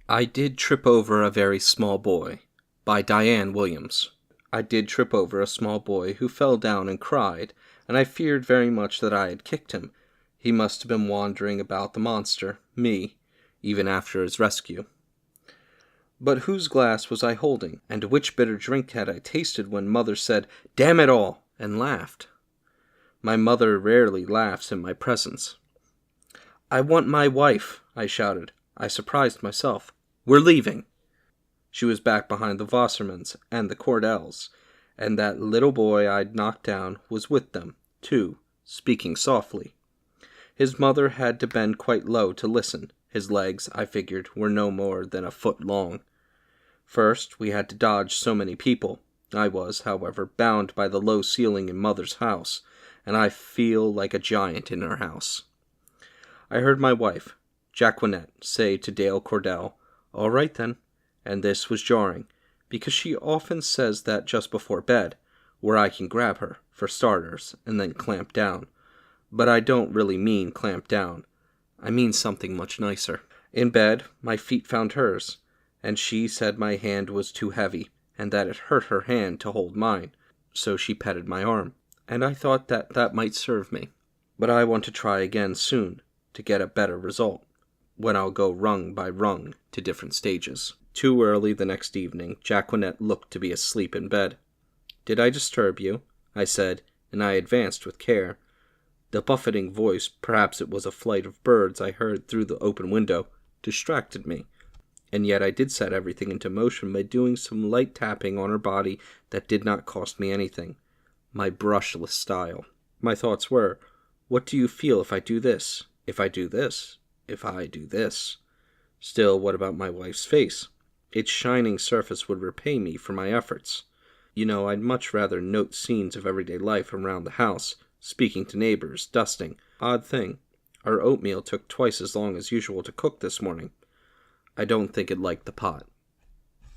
I Did Trip Over a Very Small Boy by Diane Williams. I did trip over a small boy who fell down and cried, and I feared very much that I had kicked him. He must have been wandering about the monster, me, even after his rescue. But whose glass was I holding, and which bitter drink had I tasted when Mother said, "Damn it all!" and laughed? My mother rarely laughs in my presence. "I want my wife," I shouted. I surprised myself. "We're leaving." She was back behind the Wassermans and the Cordells, and that little boy I'd knocked down was with them, too, speaking softly. His mother had to bend quite low to listen. His legs, I figured, were no more than a foot long. First, we had to dodge so many people. I was, however, bound by the low ceiling in Mother's house, and I feel like a giant in her house. I heard my wife, Jacqueline, say to Dale Cordell, "All right then," and this was jarring, because she often says that just before bed, where I can grab her, for starters, and then clamp down. But I don't really mean clamp down. I mean something much nicer. In bed, my feet found hers, and she said my hand was too heavy, and that it hurt her hand to hold mine, so she petted my arm, and I thought that might serve me. But I want to try again soon, to get a better result, when I'll go rung by rung to different stages. Too early the next evening, Jacqueline looked to be asleep in bed. "Did I disturb you?" I said, and I advanced with care. The buffeting voice, perhaps it was a flight of birds I heard through the open window, distracted me, and yet I did set everything into motion by doing some light tapping on her body that did not cost me anything. My brushless style. My thoughts were, what do you feel if I do this? If I do this? If I do this? Still, what about my wife's face? Its shining surface would repay me for my efforts. You know, I'd much rather note scenes of everyday life around the house, speaking to neighbors, dusting. Odd thing, our oatmeal took twice as long as usual to cook this morning. I don't think it liked the pot.